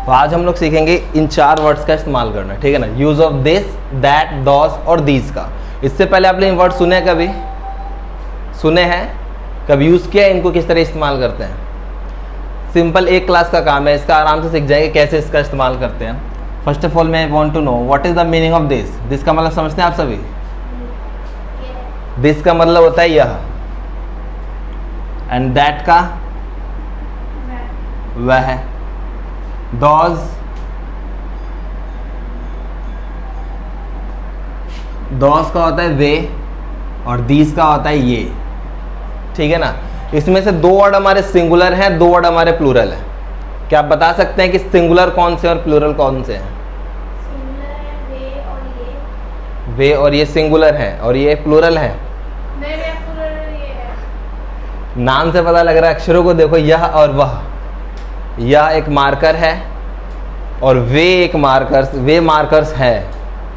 तो आज हम लोग सीखेंगे इन 4 वर्ड्स का इस्तेमाल करना, ठीक है ना। यूज ऑफ दिस, दैट, दोस और दीज का। इससे पहले आपने इन वर्ड सुने कभी? सुने हैं? कभी यूज किया है? इनको किस तरह इस्तेमाल करते हैं? सिंपल एक क्लास का काम है, इसका आराम से सीख जाएंगे कैसे इसका इस्तेमाल करते हैं। फर्स्ट ऑफ ऑल मैं want to know what is the meaning of this. This का मतलब समझते हैं आप सभी? दिस का मतलब होता है यह, एंड दैट का वह, दोज का होता है वे, और दीज का होता है ये, ठीक है ना। इसमें से 2 वर्ड हमारे सिंगुलर हैं, 2 वर्ड हमारे प्लूरल हैं। क्या आप बता सकते हैं कि सिंगुलर कौन से और प्लूरल कौन से हैं? सिंगुलर है वे और ये। वे और ये सिंगुलर है और ये प्लूरल है। नहीं, वे प्लूरल ये है। नाम से पता लग रहा है, अक्षरों को देखो, यह और वह। यह एक मार्कर है और वे एक मार्कर्स, वे मार्कर्स है।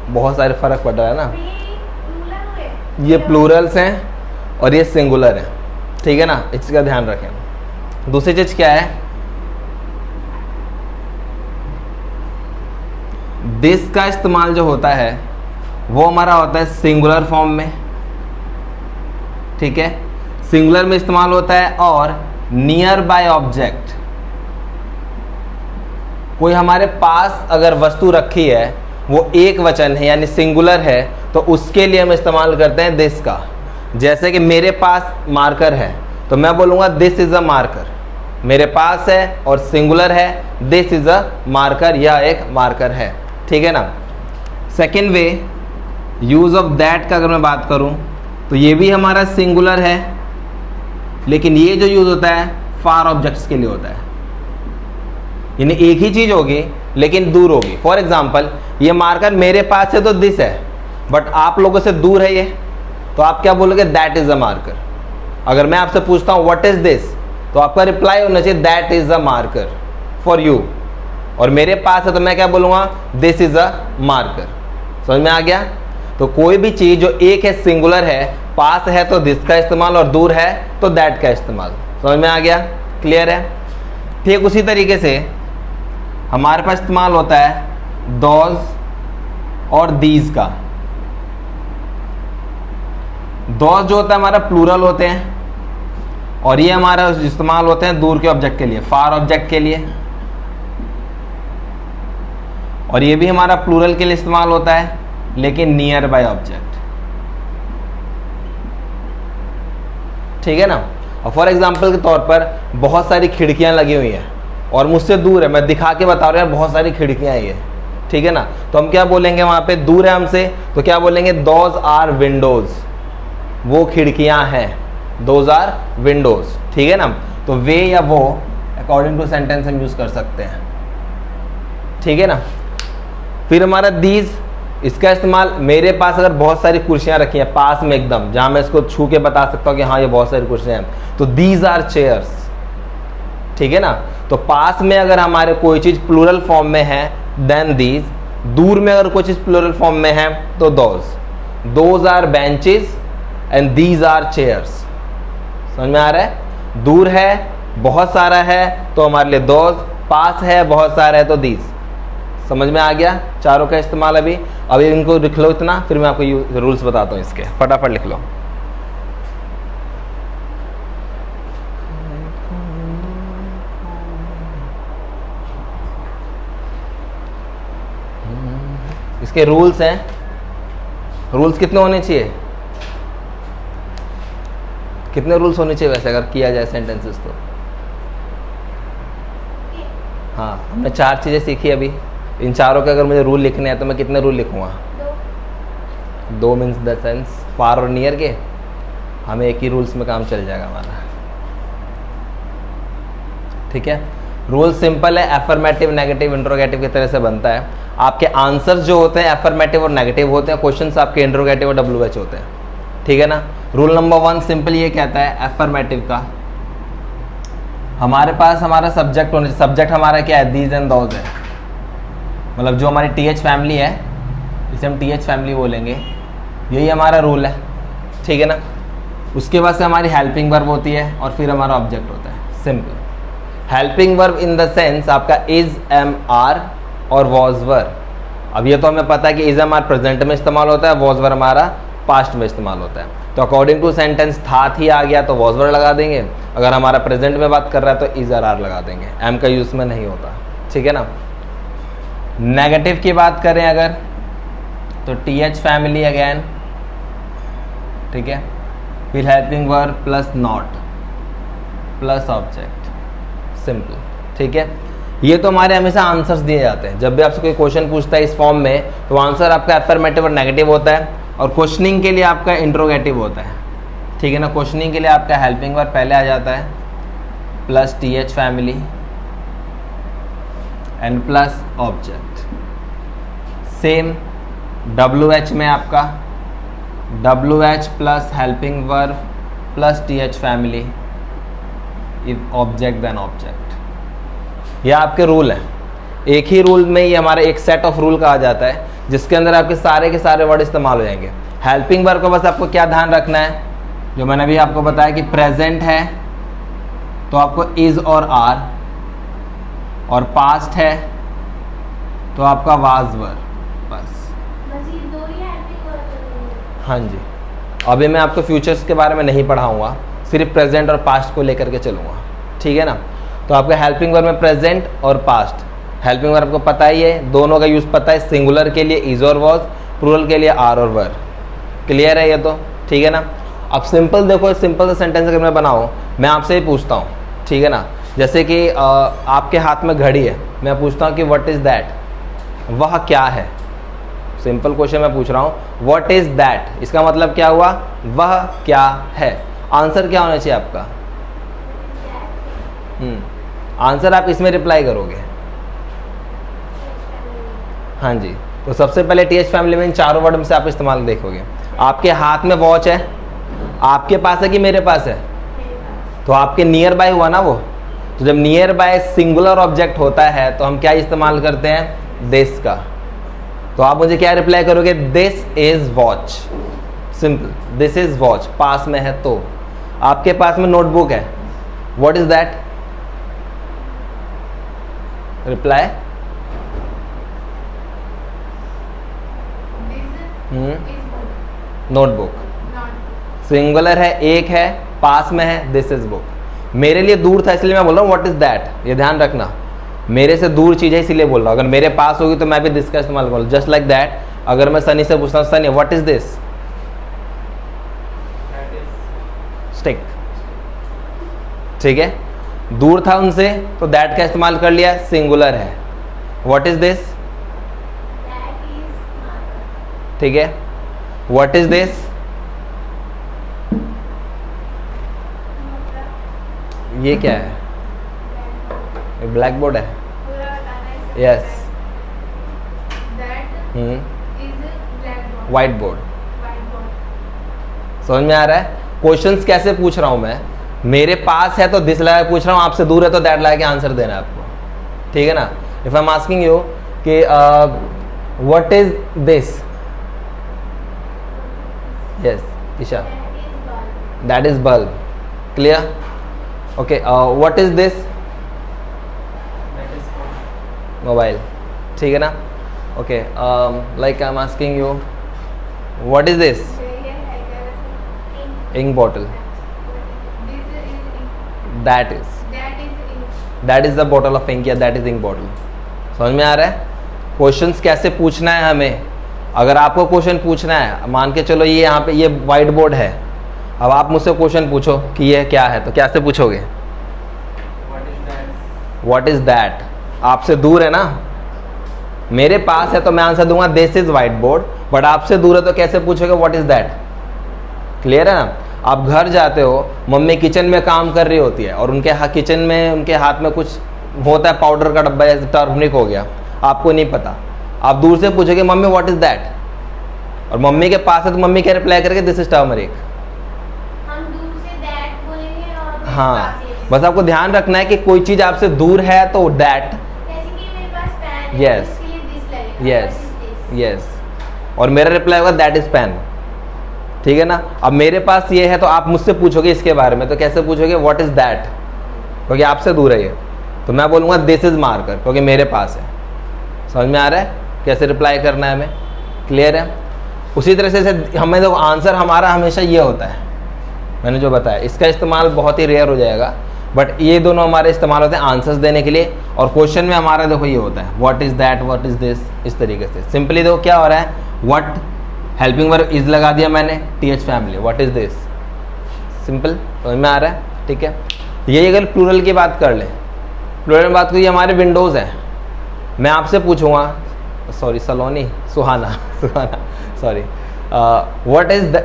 बहुत सारे फर्क पड़ रहा है ना। वे प्लूरल हुए। ये प्लूरल्स हैं और ये सिंगुलर है, ठीक है ना। इस चीज का ध्यान रखें। दूसरी चीज क्या है? दिस का इस्तेमाल जो होता है वो हमारा होता है सिंगुलर फॉर्म में, ठीक है। सिंगुलर में इस्तेमाल होता है। और नियर बाय ऑब्जेक्ट, कोई हमारे पास अगर वस्तु रखी है, वो एक वचन है यानी सिंगुलर है, तो उसके लिए हम इस्तेमाल करते हैं दिस का। जैसे कि मेरे पास मार्कर है तो मैं बोलूंगा दिस इज अ मार्कर। मेरे पास है और सिंगुलर है, दिस इज अ मार्कर, यह एक मार्कर है, ठीक है ना। Second way, use of that का अगर मैं बात करूं तो ये भी हमारा सिंगुलर है, लेकिन ये जो यूज होता है फार ऑब्जेक्ट्स के लिए होता है। यानी एक ही चीज होगी लेकिन दूर होगी। फॉर एग्जाम्पल, ये मार्कर मेरे पास है तो दिस है, बट आप लोगों से दूर है ये, तो आप क्या बोलोगे? That is a marker. अगर मैं आपसे पूछता हूं व्हाट इज दिस, तो आपका रिप्लाई होना चाहिए that is a marker for you. और मेरे पास है तो मैं क्या बोलूंगा? This is a marker. समझ में आ गया? तो कोई भी चीज जो एक है, सिंगुलर है, पास है तो दिस का इस्तेमाल, और दूर है तो दैट का इस्तेमाल। समझ में आ गया? क्लियर है? ठीक उसी तरीके से हमारे पास इस्तेमाल होता है दोज और दीज का। दोज जो होता है हमारा प्लूरल होते हैं, और ये हमारा इस्तेमाल होते हैं दूर के ऑब्जेक्ट के लिए, फार ऑब्जेक्ट के लिए। और ये भी हमारा प्लूरल के लिए इस्तेमाल होता है, लेकिन नियर बाय ऑब्जेक्ट, ठीक है ना। और फॉर एग्जाम्पल के तौर पर बहुत सारी खिड़कियां लगी हुई हैं और मुझसे दूर है, मैं दिखा के बता रहा हूं बहुत सारी खिड़कियां हैं ये, ठीक है ना। तो हम क्या बोलेंगे? वहां पे दूर है हमसे तो क्या बोलेंगे? दोज आर विंडोज, वो खिड़कियां हैं, दोज आर विंडोज, ठीक है ना। तो वे या वो अकॉर्डिंग टू सेंटेंस हम यूज कर सकते हैं, ठीक है ना। फिर हमारा दीज, इसका इस्तेमाल मेरे पास अगर बहुत सारी कुर्सियां रखी हैं पास में एकदम, जहां मैं इसको छू के बता सकता हूं कि हाँ ये बहुत सारी कुर्सियां हैं, तो दीज आर चेयर्स, ठीक है ना। तो पास में अगर हमारे कोई चीज प्लूरल फॉर्म में है देन दीज, दूर में अगर कोई चीज प्लूरल फॉर्म में है तो those. Those are benches and these are chairs. समझ में आ रहा है? दूर है, बहुत सारा है तो हमारे लिए दोज, पास है, बहुत सारा है तो दीज। समझ में आ गया चारों का इस्तेमाल? अभी इनको लिख लो इतना, फिर मैं आपको रूल्स बताता हूँ इसके, फटाफट लिख लो। इसके रूल्स हैं। रूल्स कितने होने चाहिए? कितने रूल्स होने चाहिए वैसे अगर किया जाए सेंटेंसेस तो? हाँ, हमने 4 चीजें सीखी अभी। इन चारों के अगर मुझे रूल लिखने हैं तो मैं कितने रूल लिखूंगा? 2 मीन्स द सेंस, फार और नियर के। हमें एक ही रूल्स में काम चल जाएगा हमारा, ठीक है। रूल सिंपल है, एफर्मेटिव, नेगेटिव, इंट्रोगेटिव की तरह से बनता है। आपके आंसर्स जो होते हैं एफर्मेटिव और नेगेटिव होते हैं, क्वेश्चंस आपके इंट्रोगेटिव और WH होते हैं, ठीक है ना। रूल नंबर 1 सिंपल ये कहता है एफर्मेटिव का, हमारे पास हमारा सब्जेक्ट होना चाहिए। सब्जेक्ट हमारा क्या है? दीज एंड दोज है, मतलब जो हमारी TH फैमिली है, इसे हम TH फैमिली बोलेंगे, यही हमारा रूल है, ठीक है ना। उसके बाद से हमारी हेल्पिंग वर्ब होती है और फिर हमारा ऑब्जेक्ट होता है, simple. Helping verb in the sense आपका इज, एम, आर और वॉज वर। अब ये तो हमें पता है कि इज, एम, आर प्रेजेंट में इस्तेमाल होता है, वॉज वर हमारा पास्ट में इस्तेमाल होता है। तो अकॉर्डिंग टू सेंटेंस था थी आ गया तो वॉज वर लगा देंगे, अगर हमारा प्रेजेंट में बात कर रहा है तो इज, आर लगा देंगे, एम का यूज में नहीं होता। ठीक है ना। नेगेटिव की बात करें अगर तो टी एच फैमिली अगेन, ठीक है, फिर helping verb plus not plus object, simple. ठीक है, ये तो हमारे हमेशा आंसर्स दिए जाते हैं। जब भी आपसे कोई क्वेश्चन पूछता है इस फॉर्म में तो आंसर आपका अफर्मेटिव और नेगेटिव होता है, और क्वेश्चनिंग के लिए आपका इंट्रोगेटिव होता है। ठीक है ना। क्वेश्चनिंग के लिए आपका हेल्पिंग वर्ब पहले आ जाता है plus T H family and plus object. Same W H में आपका W H plus helping verb plus T H family, if object then object. यह आपके रूल है। एक ही रूल में ये हमारा एक सेट ऑफ रूल कहा जाता है जिसके अंदर आपके सारे के सारे वर्ड इस्तेमाल हो जाएंगे। हेल्पिंग वर्ब को बस आपको क्या ध्यान रखना है, जो मैंने अभी आपको बताया कि प्रेजेंट है तो आपको इज और आर, और पास्ट है तो आपका वाज वर, बस। बस ये दो ही हेल्पिंग वर्ब। हाँ जी। अभी मैं आपको फ्यूचर्स के बारे में नहीं पढ़ाऊंगा, सिर्फ प्रेजेंट और पास्ट को लेकर के चलूंगा। ठीक है ना। तो आपका हेल्पिंग वर्ब में प्रेजेंट और पास्ट। हेल्पिंग वर्ब आपको पता ही है, दोनों का यूज पता है, सिंगुलर के लिए इज और वॉज, प्लूरल के लिए आर और वर। क्लियर है ये तो। ठीक है ना। अब सिंपल देखो, सिंपल सा सेंटेंस अगर मैं बनाऊं, मैं आपसे ही पूछता हूँ, ठीक है ना, जैसे कि आपके हाथ में घड़ी है, मैं पूछता हूँ कि व्हाट इज दैट, वह क्या है। सिंपल क्वेश्चन मैं पूछ रहा हूँ, व्हाट इज दैट, इसका मतलब क्या हुआ, वह क्या है। आंसर क्या होना चाहिए आपका, आंसर आप इसमें रिप्लाई करोगे। हाँ जी। तो सबसे पहले टी एच फैमिली में इन चारों वर्ड में से आप इस्तेमाल देखोगे। आपके हाथ में वॉच है, आपके पास है कि मेरे पास है, तो आपके नियर बाय हुआ ना वो। तो जब नियर बाय सिंगुलर ऑब्जेक्ट होता है तो हम क्या इस्तेमाल करते हैं, दिस का। तो आप मुझे क्या रिप्लाई करोगे, this is watch, simple, this is watch. पास में है तो आपके पास में नोटबुक है, what is that, reply notebook. Singular है, एक है, पास में है, दिस इज बुक। मेरे लिए दूर था इसलिए मैं बोल रहा हूँ व्हाट इज दैट, ये ध्यान रखना, मेरे से दूर चीज है इसीलिए बोल रहा हूँ। अगर मेरे पास होगी तो मैं भी दिस का इस्तेमाल करूँ। जस्ट लाइक दैट, अगर मैं सनी से पूछता हूँ, Sunny what is this, stick. ठीक है, दूर था उनसे तो दैट का इस्तेमाल कर लिया, सिंगुलर है। व्हाट इज दिस, ठीक है, व्हाट इज दिस, ये क्या है, ब्लैक बोर्ड है, यस, व्हाइट बोर्ड। समझ में आ रहा है। क्वेश्चंस कैसे पूछ रहा हूं मैं, मेरे पास है तो दिस लगा पूछ रहा हूं, आपसे दूर है तो दैट लगा के आंसर देना है आपको। ठीक है ना। If I am asking you कि what is this, yes Isha, that is bulb. Clear, okay, what is this, mobile. ठीक है ना। Okay, like I am asking you what is this, ink bottle, that is the bottle of ink, या that is ink bottle. समझ में आ रहा है। Questions कैसे पूछना है हमें, अगर आपको क्वेश्चन पूछना है, मान के चलो ये यहाँ पे ये व्हाइट बोर्ड है, अब आप मुझसे क्वेश्चन पूछो कि ये क्या है, तो कैसे पूछोगे, व्हाट इज दैट। आपसे दूर है ना, मेरे पास है तो मैं आंसर दूंगा this is white board, but आपसे दूर है तो कैसे पूछोगे व्हाट इज दैट। क्लियर है ना। आप घर जाते हो, मम्मी किचन में काम कर रही होती है और उनके किचन में उनके हाथ में कुछ होता है, पाउडर का डब्बा, जैसे टर्मरिक हो गया, आपको नहीं पता, आप दूर से पूछोगे मम्मी व्हाट इज दैट, और मम्मी के पास है तो मम्मी क्या रिप्लाई करेगी, दिस इज टर्मरिक। हम दूर से दैट बोलेंगे और हाँ, बस आपको ध्यान रखना है कि कोई चीज आपसे दूर है तो दैट, जैसे कि मेरे पास पेन है, Yes. इसके लिए दिस लगेगा, yes what is this? Yes, और मेरा रिप्लाई होगा दैट इज पेन। ठीक है ना। अब मेरे पास ये है तो आप मुझसे पूछोगे इसके बारे में, तो कैसे पूछोगे व्हाट इज दैट, क्योंकि आपसे दूर है ये। तो मैं बोलूँगा दिस इज मार्कर, क्योंकि मेरे पास है। समझ में आ रहा है कैसे रिप्लाई करना है हमें? क्लियर है? उसी तरह से हमें तो आंसर हमारा हमेशा ये होता है, मैंने जो बताया। इसका इस्तेमाल बहुत ही रेयर हो जाएगा, बट ये दोनों हमारे इस्तेमाल होते हैं आंसर्स देने के लिए। और क्वेश्चन में हमारा देखो ये होता है what is that, what is this, इस तरीके से। सिंपली देखो क्या हो रहा है, व्हाट हेल्पिंग वर्ब इज लगा दिया मैंने, T H family, what is this, simple. समझ में आ रहा है? ठीक है। यही अगर प्लूरल की बात कर ले, प्लूरल में बात करिए, हमारे विंडोज हैं। मैं आपसे पूछूंगा, sorry Saloni, Suhana Suhana sorry, what is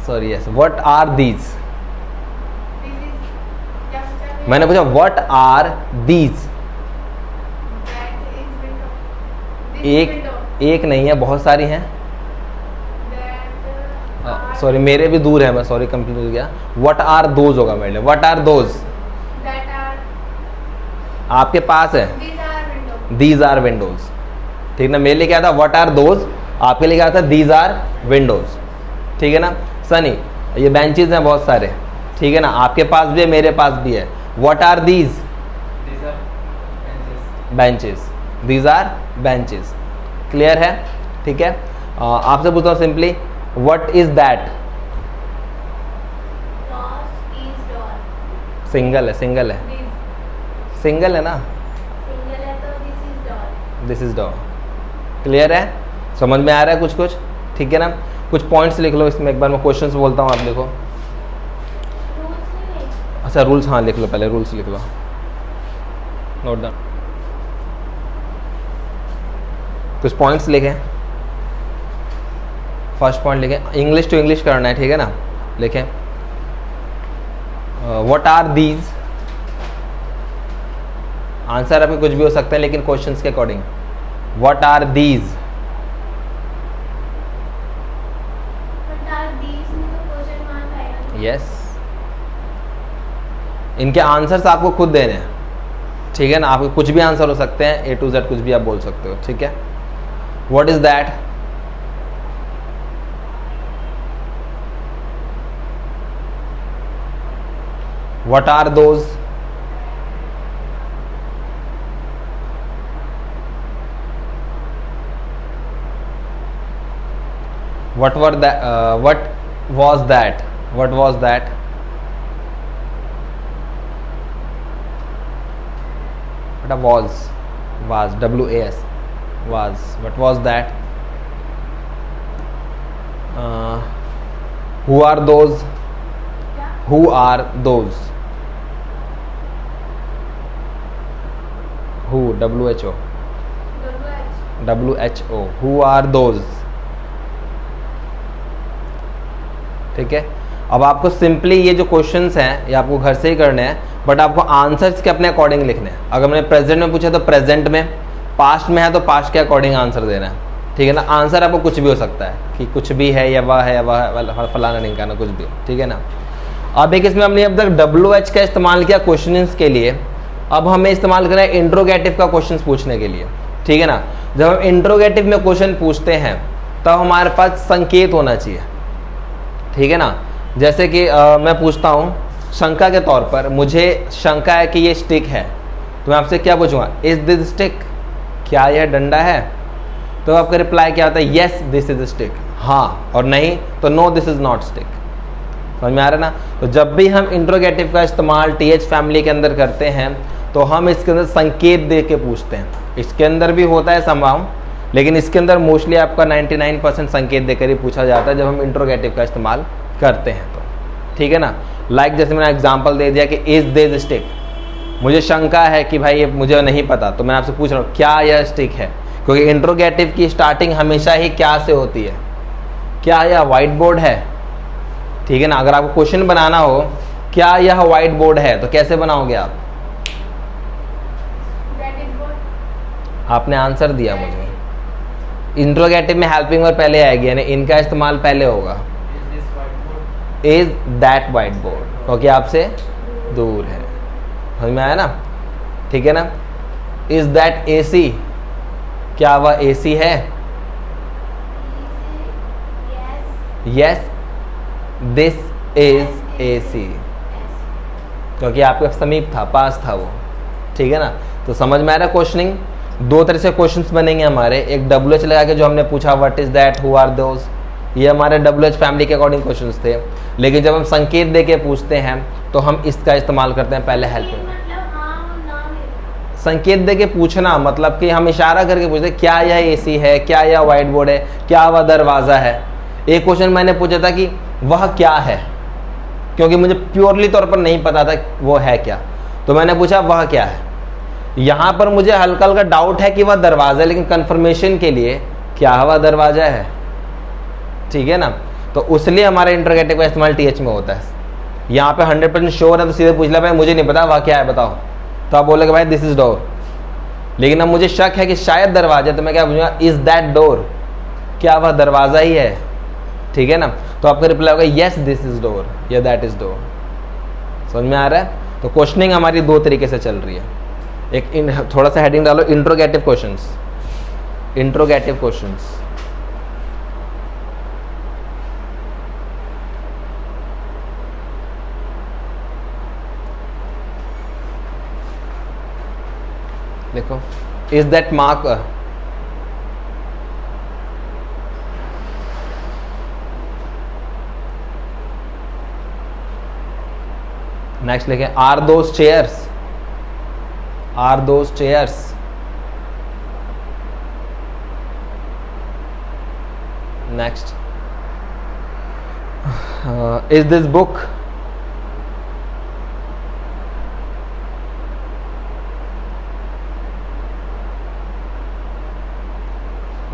sorry yes, what are these. मैंने पूछा व्हाट आर दीज, एक नहीं है, बहुत सारी हैं। सॉरी मेरे भी दूर है, मैं सॉरी कंफ्यूज हो गया। व्हाट आर दोज होगा मेरे लिए, व्हाट आर दोज, आपके पास है, दीज आर विंडोज। ठीक ना, मेरे लिए क्या था व्हाट आर दोज, आपके लिए क्या था दीज आर विंडोज। ठीक है ना सनी, ये बेंचेज हैं बहुत सारे, ठीक है ना, आपके पास भी है मेरे पास भी है। What are these, benches, these are benches. Clear है? ठीक है। आपसे पूछता हूँ simply, what is that, single है, सिंगल है, सिंगल है ना, दिस इज डॉग। क्लियर है? समझ में आ रहा है कुछ कुछ? ठीक है ना। कुछ पॉइंट्स लिख लो इसमें, एक बार मैं क्वेश्चंस बोलता हूँ, आप लिखो। अच्छा रूल्स, हाँ लिख लो, पहले रूल्स लिख लो, नोट डाउन। कुछ पॉइंट्स लिखें। फर्स्ट पॉइंट लिखें, इंग्लिश टू इंग्लिश करना है, ठीक है ना। लिखें व्हाट आर दीज, आंसर आपके कुछ भी हो सकते हैं लेकिन क्वेश्चंस के according. What are these, yes, इनके आंसर्स आपको खुद देने हैं, ठीक है ना। आपके कुछ भी आंसर हो सकते हैं, ए टू जेड कुछ भी आप बोल सकते हो, ठीक है। What is that, what are those, what were that, what was that, what was that, what a was, was, was, what was that, who are those, who are those, who, WHO, who are those। ठीक है। अब आपको simply ये जो questions हैं ये आपको घर से ही करने हैं, बट आपको आंसर्स के अपने अकॉर्डिंग लिखने हैं। अगर मैंने प्रेजेंट में पूछा तो प्रेजेंट में, पास्ट में है तो पास्ट के अकॉर्डिंग आंसर देना है, ठीक है ना। आंसर आपको कुछ भी हो सकता है कि कुछ भी है या वह है, वह फलाना नहीं कहना, कुछ भी, ठीक है ना। अब एक इसमें हमने अब तक WH का इस्तेमाल किया क्वेश्चंस के लिए, अब हमें इस्तेमाल करना है इंट्रोगेटिव का क्वेश्चन पूछने के लिए, ठीक है ना। जब हम इंट्रोगेटिव में क्वेश्चन पूछते हैं तब हमारे पास संकेत होना चाहिए, ठीक है ना। जैसे कि मैं पूछता हूँ शंका के तौर पर, मुझे शंका है कि ये स्टिक है, तो मैं आपसे क्या पूछूंगा, इज दिस स्टिक, क्या यह डंडा है। तो आपका रिप्लाई क्या होता है, यस दिस इज स्टिक, हाँ, और नहीं तो no this is not stick. समझ में आ रहा है ना। तो जब भी हम इंट्रोगेटिव का इस्तेमाल TH फैमिली के अंदर करते हैं तो हम इसके अंदर संकेत दे के पूछते हैं। इसके अंदर भी होता है संभव, लेकिन इसके अंदर मोस्टली आपका 99% संकेत देकर ही पूछा जाता है जब हम इंट्रोगेटिव का इस्तेमाल करते हैं तो, ठीक है ना। लाइक जैसे मैंने एग्जांपल दे दिया कि इज दिस स्टिक, मुझे शंका है कि भाई ये मुझे नहीं पता, तो मैं आपसे पूछ रहा हूँ क्या यह स्टिक है, क्योंकि इंट्रोगेटिव की स्टार्टिंग हमेशा ही क्या से होती है, क्या यह व्हाइट बोर्ड है, ठीक है ना। अगर आपको क्वेश्चन बनाना हो क्या यह व्हाइट बोर्ड है तो कैसे बनाओगे आप, आपने आंसर दिया मुझे, इंट्रोगेटिव में हेल्पिंग वर्ब पहले आएगी, यानी इनका इस्तेमाल पहले होगा, इज दैट व्हाइट बोर्ड, क्योंकि आपसे दूर है। समझ में आया ना, ठीक है ना। इज दैट AC, क्या वह AC है, यस दिस इज AC, क्योंकि आपके समीप था, पास था वो, ठीक है ना। तो समझ में आ रहा है क्वेश्चनिंग। दो तरह से क्वेश्चंस बनेंगे हमारे, एक WH लगा के जो हमने पूछा what is that, who are those, ये हमारे WH फैमिली के अकॉर्डिंग क्वेश्चंस थे। लेकिन जब हम संकेत दे के पूछते हैं तो हम इसका इस्तेमाल करते हैं पहले हेल्प में। मतलब हाँ ना में। संकेत दे के पूछना मतलब कि हम इशारा करके पूछते हैं क्या यह AC है, क्या यह व्हाइट बोर्ड है, क्या वह दरवाज़ा है। एक क्वेश्चन मैंने पूछा था कि वह क्या है, क्योंकि मुझे प्योरली तौर पर नहीं पता था वो है क्या, तो मैंने पूछा वह क्या है। यहाँ पर मुझे हल्का हल्का डाउट है कि वह दरवाज़ा है, लेकिन कंफर्मेशन के लिए क्या वह दरवाज़ा है, ठीक है ना। तो उसलिए हमारा इंटरोगेटिव का इस्तेमाल TH में होता है। यहाँ पे 100% श्योर है तो सीधे पूछ लिया भाई मुझे नहीं पता वह क्या है बताओ, तो आप बोलेगे भाई दिस इज डोर। लेकिन अब मुझे शक है कि शायद दरवाजा, तो मैं क्या पूछूंगा इज दैट डोर, क्या वह दरवाज़ा ही है, ठीक है ना। तो आपका रिप्लाई होगा यस दिस इज डोर या दैट इज डोर। समझ में आ रहा है। तो क्वेश्चनिंग हमारी दो तरीके से चल रही है। एक थोड़ा सा हेडिंग डालो, इंट्रोगेटिव क्वेश्चंस। इंट्रोगेटिव क्वेश्चंस देखो, इज दैट मार्क, नेक्स्ट लिखे are those chairs, are those chairs, next is this book,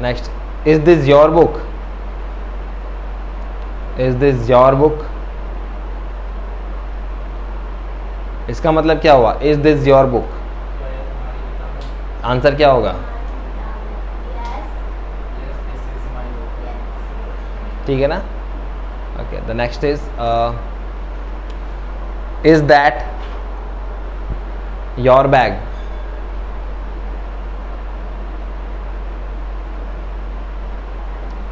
next is this your book, is this your book. इसका मतलब क्या हुआ, is this your book, answer क्या होगा, ठीक है ना। Okay, the next is that your bag,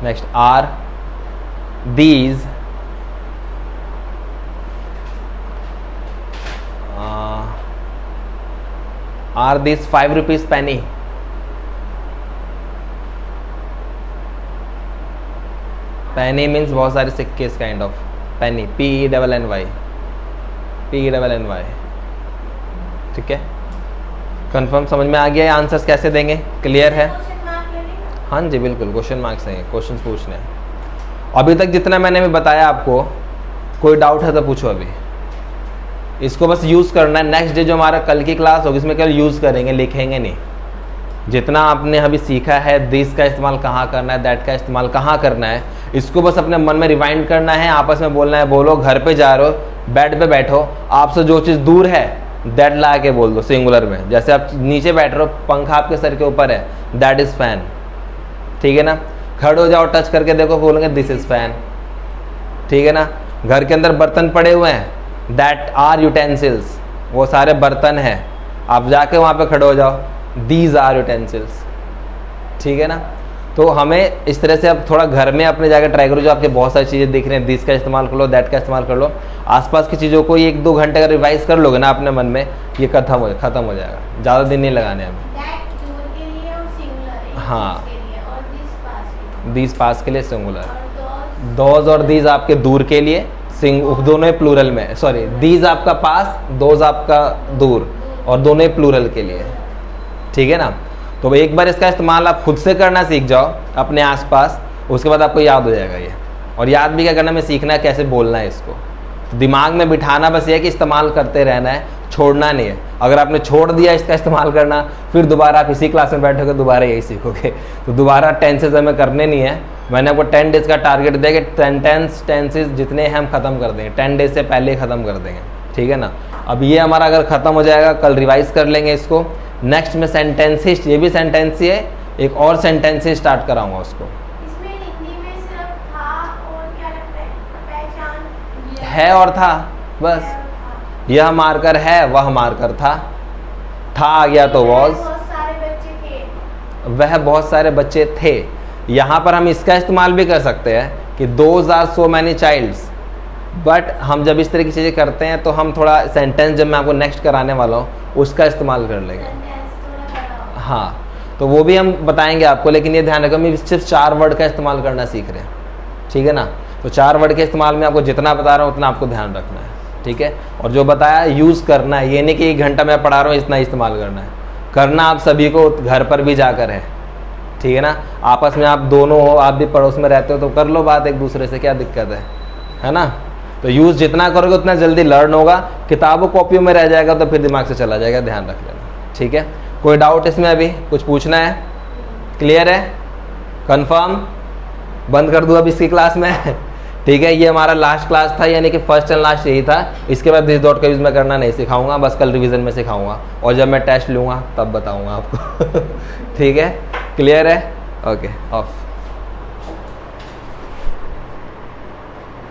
next are these are this 5 rupees penny, penny means बहुत सारे सिक्के, kind of penny, PENNY, PENNY, ठीक है। कंफर्म समझ में आ गया है। आंसर्स कैसे देंगे, क्लियर है। हाँ जी बिल्कुल, क्वेश्चन मार्क्स हैं, क्वेश्चन पूछने हैं। अभी तक जितना मैंने भी बताया आपको, कोई डाउट है तो पूछो। अभी इसको बस यूज़ करना है। नेक्स्ट डे जो हमारा कल की क्लास होगी इसमें केवल यूज़ करेंगे, लिखेंगे नहीं। जितना आपने अभी सीखा है, दिस का इस्तेमाल कहाँ करना है, दैट का इस्तेमाल कहाँ करना है, इसको बस अपने मन में रिवाइंड करना है, आपस में बोलना है। बोलो घर पे जा रहे हो, बेड पे बैठो, आपसे जो चीज़ दूर है दैट ला के बोल दो सिंगुलर में। जैसे आप नीचे बैठ रहे हो, पंखा आपके सर के ऊपर है, दैट इज़ फैन, ठीक है ना। खड़े हो जाओ, टच करके देखो, बोलेंगे दिस इज़ फैन, ठीक है ना। घर के अंदर बर्तन पड़े हुए हैं, दैट आर यूटेंसिल्स, वो सारे बर्तन हैं, आप जाके वहाँ पे खड़े हो जाओ, दीज आर यूटेंसिल्स, ठीक है ना। तो हमें इस तरह से अब थोड़ा घर में अपने जाकर ट्राई करो, जो आपके बहुत सारी चीज़ें दिख रही हैं, दिस का इस्तेमाल कर लो, दैट का इस्तेमाल कर लो। आसपास की चीज़ों को 1-2 घंटे अगर रिवाइज कर लोगे ना अपने मन में, ये खत्म हो जाएगा। ज़्यादा दिन नहीं लगाने हमें। हाँ, दीज पास के लिए सिंगुलर, दोज और दीज आपके दूर के लिए, दोनों प्लूरल में, सॉरी, दीज आपका पास, दोज आपका दूर, और दोनों प्लूरल के लिए, ठीक है ना। तो एक बार इसका इस्तेमाल आप खुद से करना सीख जाओ अपने आसपास, उसके बाद आपको याद हो जाएगा ये। और याद भी क्या करना, में सीखना है कैसे बोलना है इसको, दिमाग में बिठाना बस ये है कि इस्तेमाल करते रहना है, छोड़ना नहीं है। अगर आपने छोड़ दिया इसका इस्तेमाल करना, फिर दोबारा आप इसी क्लास में बैठोगे, दोबारा यही सीखोगे। तो दोबारा टेंसेज हमें करने नहीं है। मैंने आपको 10 डेज का टारगेट दिया कि टेंसेज जितने हैं हम ख़त्म कर देंगे, 10 डेज से पहले ही ख़त्म कर देंगे, ठीक है ना। अब ये हमारा अगर ख़त्म हो जाएगा, कल रिवाइज कर लेंगे इसको। नेक्स्ट में सेंटेंसिस्ट, ये भी सेंटेंस ही है, एक और सेंटेंस स्टार्ट कराऊंगा उसको। इसमें लिखने में सिर्फ था और क्या लगता है, पहचान है और था, बस। यह मार्कर है, वह मार्कर था आ गया तो वॉज, बहुत सारे बच्चे थे, वह बहुत सारे बच्चे थे। यहाँ पर हम इसका इस्तेमाल भी कर सकते हैं कि those are so many childs, but हम जब इस तरह की चीज़ें करते हैं तो हम थोड़ा सेंटेंस जब मैं आपको नेक्स्ट कराने वाला हूँ उसका इस्तेमाल कर लेंगे। सेंटेंस थोड़ा बड़ा हो। हाँ, तो वो भी हम बताएंगे आपको, लेकिन ये ध्यान रखो हम सिर्फ 4 वर्ड का इस्तेमाल करना सीख रहे हैं, ठीक है ना। तो 4 वर्ड के इस्तेमाल में आपको जितना बता रहा हूँ उतना आपको ध्यान रखना है, ठीक है। और जो बताया यूज़ करना है, ये नहीं कि 1 घंटा मैं पढ़ा रहा हूँ इतना इस्तेमाल करना है। करना आप सभी को घर पर भी जाकर है, ठीक है ना। आपस में आप दोनों हो, आप भी पड़ोस में रहते हो तो कर लो बात एक दूसरे से, क्या दिक्कत है ना। तो यूज़ जितना करोगे उतना जल्दी लर्न होगा, किताबों कॉपियों में रह जाएगा तो फिर दिमाग से चला जाएगा, ध्यान रख लेना, ठीक है। कोई डाउट इसमें अभी कुछ पूछना है? क्लियर है? कंफर्म? बंद कर दूँ अब इसकी क्लास में? ठीक है, ये हमारा लास्ट क्लास था, यानी कि फर्स्ट एंड लास्ट यही था। इसके बाद दिस डॉट का यूज़ मैं करना नहीं सिखाऊंगा, बस कल रिवीजन में सिखाऊंगा और जब मैं टेस्ट लूँगा तब बताऊँगा आपको। ठीक है, क्लियर है? Okay, of.